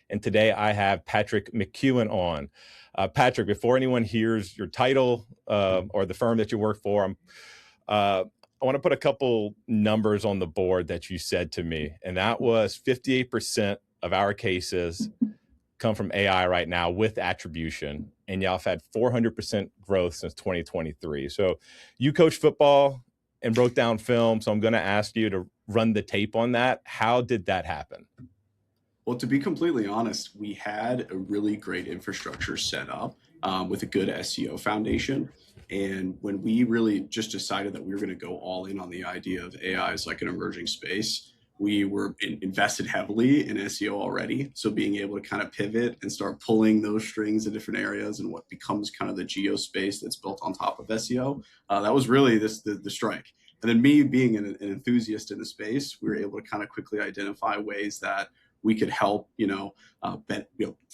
And today I have Patrick McEuen on. Patrick, before anyone hears your title or the firm that you work for, I want to put a couple numbers on the board that you said to me, and that was 58% of our cases come from AI right now with attribution, and y'all have had 400% growth since 2023. So you coach football and broke down film, so I'm going to ask you to run the tape on that. How did that happen? Well, to be completely honest, we had a really great infrastructure set up with a good SEO foundation. And when we really just decided that we were going to go all in on the idea of AI as like an emerging space, we were invested heavily in SEO already. So being able to kind of pivot and start pulling those strings in different areas and what becomes kind of the geo space that's built on top of SEO, that was really the strike. And then me being an enthusiast in the space, we were able to kind of quickly identify ways that we could help,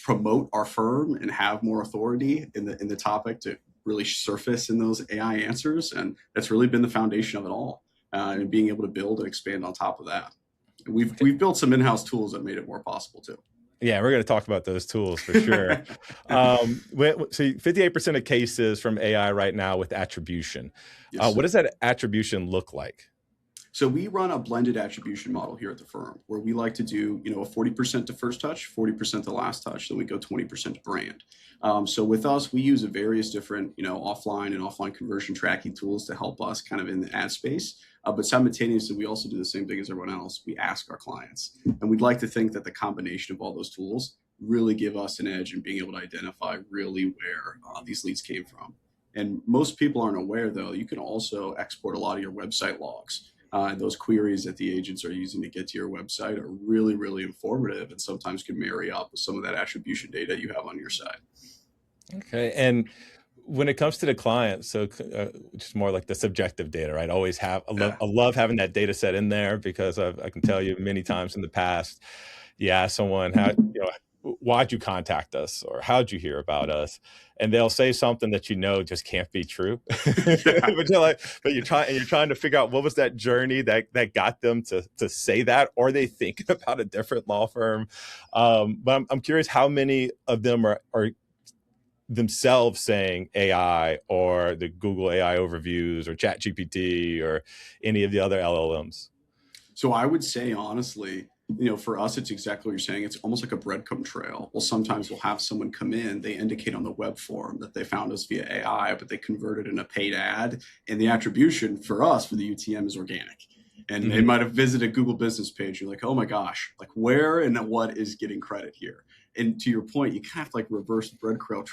promote our firm and have more authority in the topic to really surface in those AI answers. And that's really been the foundation of it all, and being able to build and expand on top of that. And we've built some in-house tools that made it more possible too. Yeah, we're going to talk about those tools for sure. So 58% of cases from AI right now with attribution. Yes, what does that attribution look like? So we run a blended attribution model here at the firm where we like to do, a 40% to first touch, 40% to last touch, then we go 20% to brand. So with us, we use various different, offline and offline conversion tracking tools to help us kind of in the ad space. But simultaneously, we also do the same thing as everyone else. We ask our clients, and we'd like to think that the combination of all those tools really give us an edge in being able to identify really where these leads came from. And most people aren't aware, though, you can also export a lot of your website logs. And those queries that the agents are using to get to your website are really, really informative and sometimes can marry up with some of that attribution data you have on your side. Okay. And when it comes to the client, so just more like the subjective data, right? Always have, I love having that data set in there because I can tell you many times in the past, you ask someone, why'd you contact us or how'd you hear about us? And they'll say something that just can't be true. but you're trying to figure out what was that journey that got them to say that, or they think about a different law firm. But I'm curious how many of them are themselves saying AI or the Google AI overviews or ChatGPT or any of the other LLMs. So I would say, honestly, for us, it's exactly what you're saying. It's almost like a breadcrumb trail. Well, sometimes we'll have someone come in, they indicate on the web form that they found us via AI, but they converted in a paid ad. And the attribution for us, for the UTM, is organic. And they might have visited a Google business page. You're like, oh my gosh, like where and what is getting credit here? And to your point, you kind of have to reverse the breadcrumb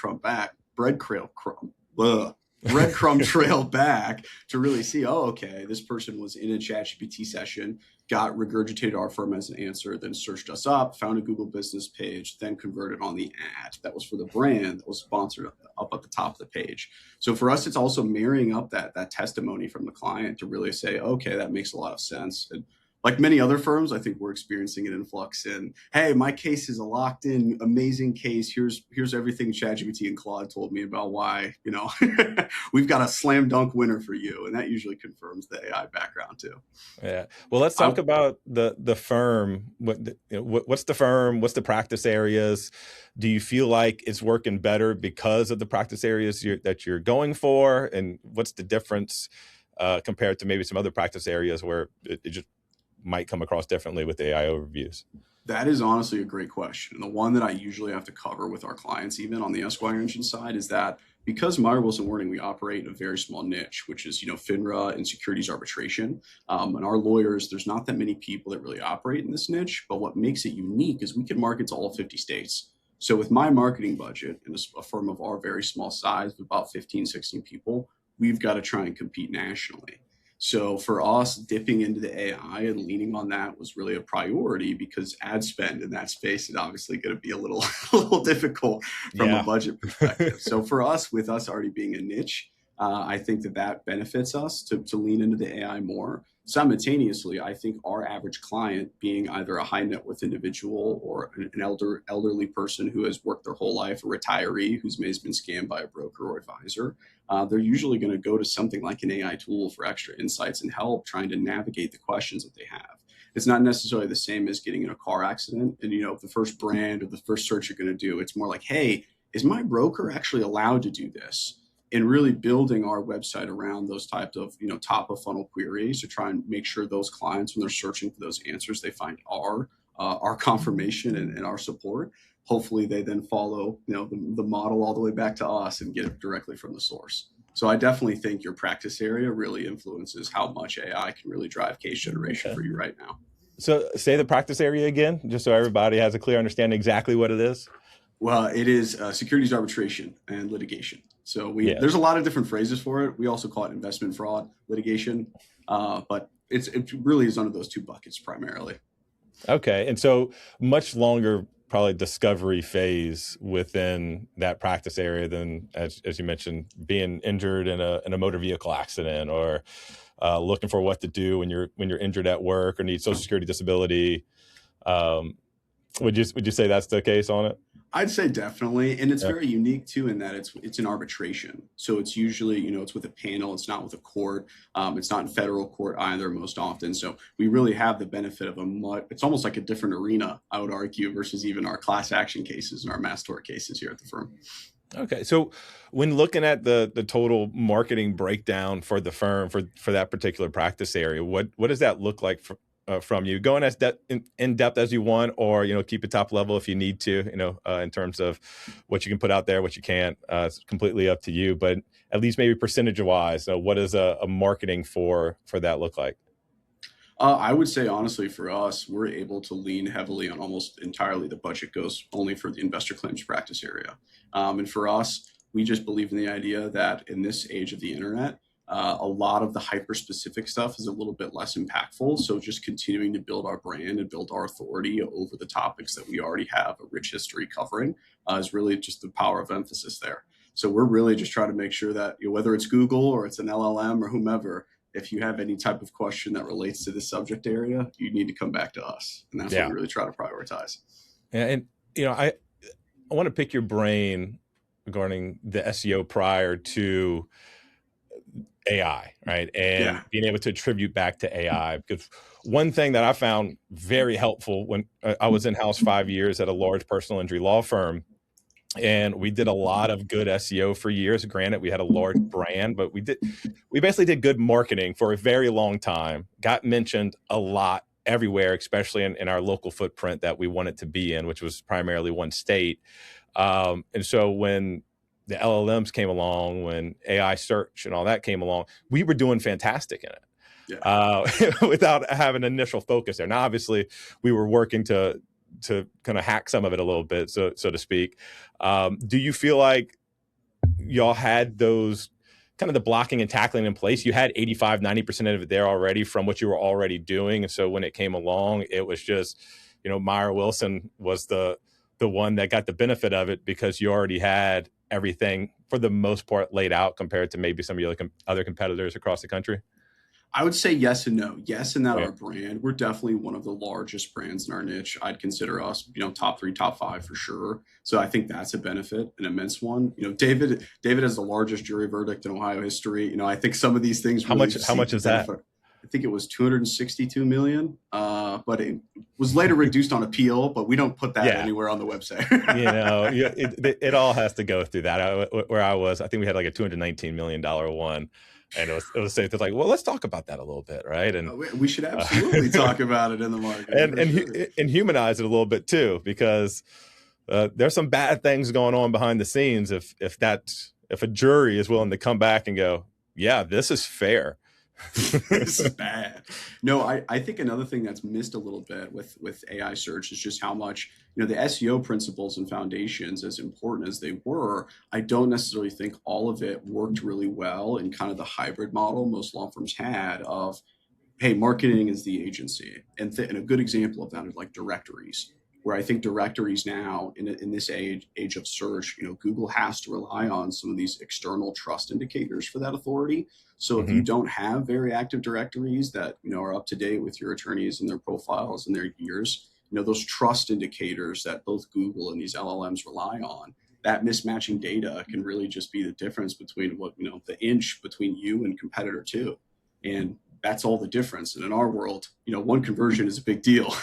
trail back to really see, okay, this person was in a ChatGPT session, got regurgitated our firm as an answer, then searched us up, found a Google business page, then converted on the ad that was for the brand that was sponsored up at the top of the page. So for us, it's also marrying up that testimony from the client to really say, okay, that makes a lot of sense. And like many other firms, I think we're experiencing an influx in, hey, my case is a locked in, amazing case. Here's everything ChatGPT and Claude told me about why, we've got a slam dunk winner for you. And that usually confirms the AI background too. Yeah. Well, let's talk about the firm. What's the firm? What's the practice areas? Do you feel like it's working better because of the practice areas that you're going for? And what's the difference compared to maybe some other practice areas where it just might come across differently with AI overviews? That is honestly a great question. And the one that I usually have to cover with our clients, even on the Esquire engine side, is that because Meyer Wilson Warning, we operate in a very small niche, which is, FINRA and securities arbitration. And our lawyers, there's not that many people that really operate in this niche. But what makes it unique is we can market to all 50 states. So with my marketing budget and a firm of our very small size of about 15, 16 people, we've got to try and compete nationally. So for us, dipping into the AI and leaning on that was really a priority because ad spend in that space is obviously going to be a little difficult from a budget perspective. So for us, with us already being a niche, I think that benefits us to lean into the AI more. Simultaneously, I think our average client, being either a high net worth individual or an elderly person who has worked their whole life, a retiree who's maybe been scammed by a broker or advisor, they're usually going to go to something like an AI tool for extra insights and help trying to navigate the questions that they have. it's not necessarily the same as getting in a car accident. And, the first brand or the first search you're going to do, it's more like, hey, is my broker actually allowed to do this? And really building our website around those types of, top of funnel queries to try and make sure those clients, when they're searching for those answers, they find our confirmation and our support. Hopefully they then follow, the model all the way back to us and get it directly from the source. So I definitely think your practice area really influences how much AI can really drive case generation for you right now. So say the practice area again, just so everybody has a clear understanding exactly what it is. Well, it is securities arbitration and litigation. So Yeah. there's a lot of different phrases for it. We also call it investment fraud litigation, but it really is under those two buckets primarily. Okay, and so much longer probably discovery phase within that practice area than, as you mentioned, being injured in a motor vehicle accident, or looking for what to do when you're injured at work or need Social Security disability. Would you say that's the case on it? I'd say definitely, and it's Yeah. very unique too in that it's an arbitration. So it's usually it's with a panel. It's not with a court. It's not in federal court either most often. So we really have the benefit of it's almost like a different arena, I would argue, versus even our class action cases and our mass tort cases here at the firm. Okay, so when looking at the total marketing breakdown for the firm for that particular practice area, what does that look like from you? Going as in depth as you want, or keep it top level if you need to. In terms of what you can put out there, what you can't. It's completely up to you. But at least maybe percentage wise, what does a marketing for that look like? I would say honestly, for us, we're able to lean heavily on almost entirely the budget goes only for the investor claims practice area. And for us, we just believe in the idea that in this age of the internet, a lot of the hyper specific stuff is a little bit less impactful. So just continuing to build our brand and build our authority over the topics that we already have a rich history covering is really just the power of emphasis there. So we're really just trying to make sure that whether it's Google or it's an LLM or whomever, if you have any type of question that relates to the subject area, you need to come back to us. And that's what we really try to prioritize. And I want to pick your brain regarding the SEO prior to AI, right? And being able to attribute back to AI. Because one thing that I found very helpful when I was in-house 5 years at a large personal injury law firm, and we did a lot of good SEO for years. Granted, we had a large brand, but we basically did good marketing for a very long time. Got mentioned a lot everywhere, especially in our local footprint that we wanted to be in, which was primarily one state. And so when the LLMs came along, when AI search and all that came along, we were doing fantastic in it without having an initial focus there. Now, obviously, we were working to kind of hack some of it a little bit, so to speak. Do you feel like y'all had those kind of the blocking and tackling in place? You had 85-90% of it there already from what you were already doing. And so when it came along, it was just, Meyer Wilson was the one that got the benefit of it because you already had everything for the most part laid out compared to maybe some of your other competitors across the country. I would say yes and no. Yes, in that our brand, we're definitely one of the largest brands in our niche. I'd consider us, top 3, top 5 for sure. So I think that's a benefit, an immense one. David has the largest jury verdict in Ohio history. I think some of these things. How much is that? I think it was $262 million, but it was later reduced on appeal. But we don't put that anywhere on the website. It all has to go through that. Where I was, I think we had like a $219 million one. And it was safe. It's like, well, let's talk about that a little bit, right? And we should absolutely talk about it in the market, and humanize it a little bit too, because there's some bad things going on behind the scenes. If a jury is willing to come back and go, yeah, this is fair. This is bad. No, I think another thing that's missed a little bit with AI search is just how much, the SEO principles and foundations, as important as they were, I don't necessarily think all of it worked really well in kind of the hybrid model most law firms had of, hey, marketing is the agency. And a good example of that is like directories, where I think directories now in this age of search, Google has to rely on some of these external trust indicators for that authority. So if you don't have very active directories that, are up to date with your attorneys and their profiles and their years, those trust indicators that both Google and these LLMs rely on, that mismatching data can really just be the difference between what, the inch between you and competitor two. And that's all the difference. And in our world, one conversion is a big deal.